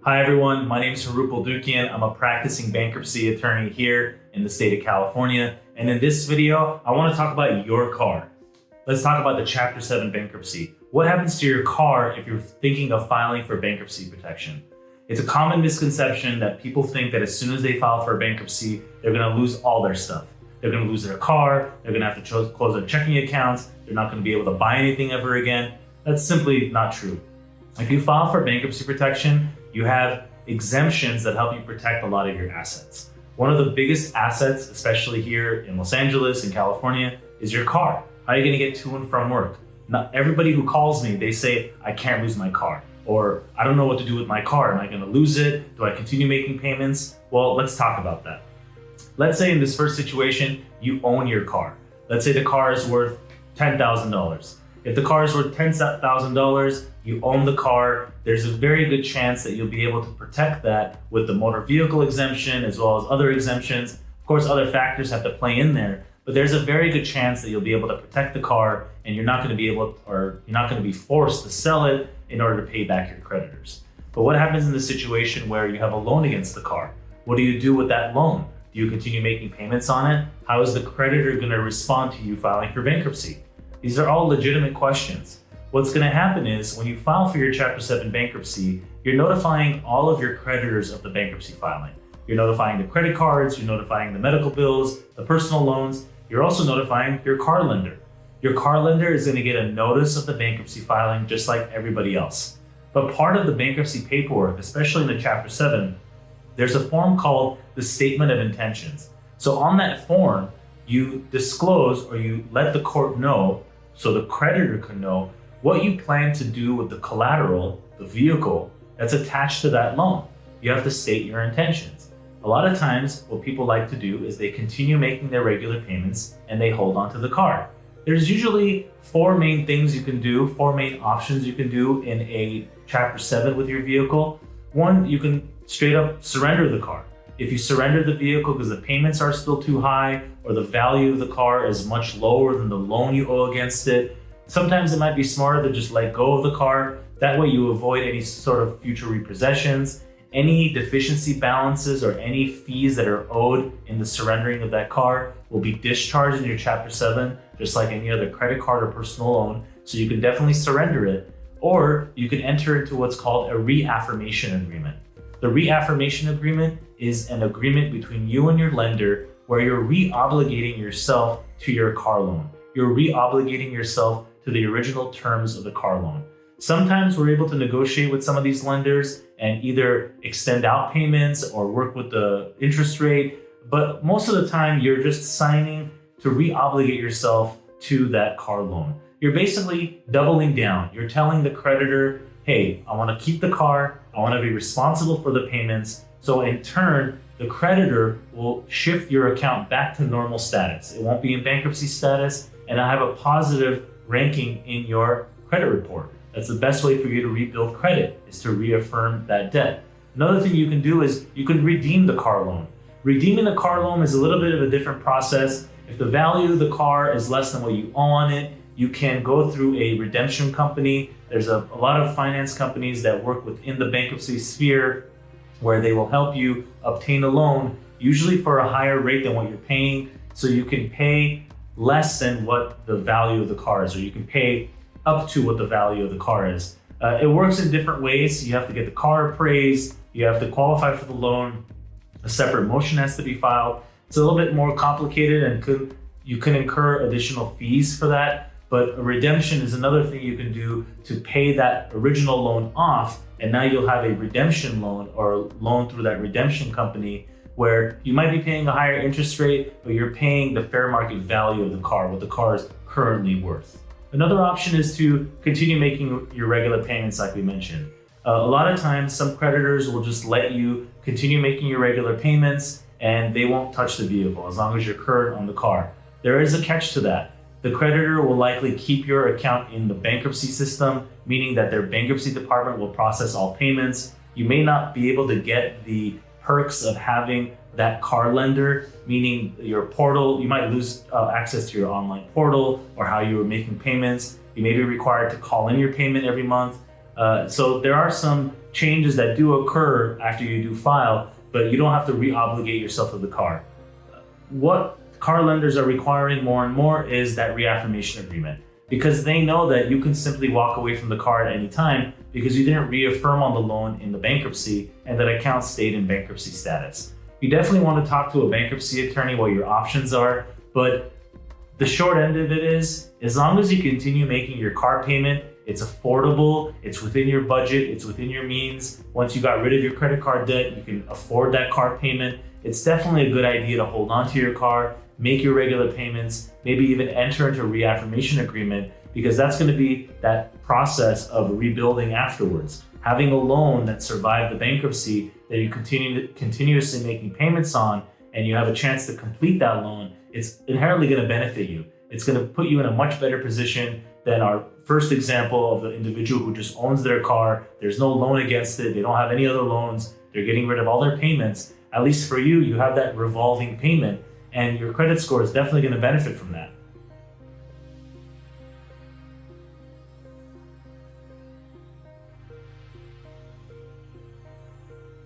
Hi everyone, my name is Harupal Dukian. I'm a practicing bankruptcy attorney here in the state of California. And in this video, I want to talk about your car. Let's talk about the Chapter 7 bankruptcy. What happens to your car if you're thinking of filing for bankruptcy protection? It's a common misconception that people think that as soon as they file for bankruptcy, they're going to lose all their stuff. They're going to lose their car, they're going to have to close their checking accounts, they're not going to be able to buy anything ever again. That's simply not true. If you file for bankruptcy protection, you have exemptions that help you protect a lot of your assets. One of the biggest assets, especially here in Los Angeles and California, is your car. How are you going to get to and from work? Not everybody who calls me, they say, I can't lose my car. Or I don't know what to do with my car. Am I going to lose it? Do I continue making payments? Well, let's talk about that. Let's say in this first situation, you own your car. Let's say the car is worth $10,000. If the car is worth $10,000, you own the car, there's a very good chance that you'll be able to protect that with the motor vehicle exemption as well as other exemptions. Of course, other factors have to play in there, but there's a very good chance that you'll be able to protect the car and you're not going to be forced to sell it in order to pay back your creditors. But what happens in the situation where you have a loan against the car? What do you do with that loan? Do you continue making payments on it? How is the creditor going to respond to you filing for bankruptcy? These are all legitimate questions. What's going to happen is when you file for your Chapter 7 bankruptcy, you're notifying all of your creditors of the bankruptcy filing. You're notifying the credit cards, you're notifying the medical bills, the personal loans. You're also notifying your car lender. Your car lender is going to get a notice of the bankruptcy filing just like everybody else. But part of the bankruptcy paperwork, especially in the Chapter 7, there's a form called the Statement of Intentions. So on that form, you disclose or you let the court know, so the creditor can know, what you plan to do with the collateral, the vehicle, that's attached to that loan. You have to state your intentions. A lot of times, what people like to do is they continue making their regular payments and they hold on to the car. There's usually four main things you can do, four main options you can do in a Chapter 7 with your vehicle. One, you can straight up surrender the car. If you surrender the vehicle because the payments are still too high or the value of the car is much lower than the loan you owe against it, sometimes it might be smarter to just let go of the car. That way you avoid any sort of future repossessions, any deficiency balances or any fees that are owed in the surrendering of that car will be discharged in your Chapter 7, just like any other credit card or personal loan. So you can definitely surrender it, or you can enter into what's called a reaffirmation agreement. The reaffirmation agreement is an agreement between you and your lender where you're re-obligating yourself to your car loan. You're re-obligating yourself to the original terms of the car loan. Sometimes we're able to negotiate with some of these lenders and either extend out payments or work with the interest rate, but most of the time you're just signing to re-obligate yourself to that car loan. You're basically doubling down. You're telling the creditor, hey, I want to keep the car, I want to be responsible for the payments, so in turn, the creditor will shift your account back to normal status. It won't be in bankruptcy status, and I have a positive ranking in your credit report. That's the best way for you to rebuild credit, is to reaffirm that debt. Another thing you can do is you can redeem the car loan. Redeeming the car loan is a little bit of a different process. If the value of the car is less than what you owe on it, you can go through a redemption company. There's a lot of finance companies that work within the bankruptcy sphere where they will help you obtain a loan, usually for a higher rate than what you're paying, so you can pay less than what the value of the car is, or you can pay up to what the value of the car is. It works in different ways. You have to get the car appraised, you have to qualify for the loan, a separate motion has to be filed. It's a little bit more complicated and you can incur additional fees for that, but a redemption is another thing you can do to pay that original loan off, and now you'll have a redemption loan or a loan through that redemption company where you might be paying a higher interest rate, but you're paying the fair market value of the car, what the car is currently worth. Another option is to continue making your regular payments like we mentioned. A lot of times, some creditors will just let you continue making your regular payments and they won't touch the vehicle as long as you're current on the car. There is a catch to that. The creditor will likely keep your account in the bankruptcy system, meaning that their bankruptcy department will process all payments. You may not be able to get the perks of having that car lender, meaning your portal, you might lose access to your online portal or how you were making payments. You may be required to call in your payment every month. So there are some changes that do occur after you do file, but you don't have to re-obligate yourself to the car. What car lenders are requiring more and more is that reaffirmation agreement, because they know that you can simply walk away from the car at any time because you didn't reaffirm on the loan in the bankruptcy and that account stayed in bankruptcy status. You definitely want to talk to a bankruptcy attorney what your options are, but the short end of it is, as long as you continue making your car payment, it's affordable, it's within your budget, it's within your means. Once you got rid of your credit card debt, you can afford that car payment. It's definitely a good idea to hold on to your car, make your regular payments, maybe even enter into a reaffirmation agreement, because that's going to be that process of rebuilding afterwards. Having a loan that survived the bankruptcy that you continuously making payments on, and you have a chance to complete that loan, it's inherently going to benefit you. It's going to put you in a much better position than our first example of the individual who just owns their car. There's no loan against it. They don't have any other loans. They're getting rid of all their payments. At least for you, you have that revolving payment, and your credit score is definitely going to benefit from that.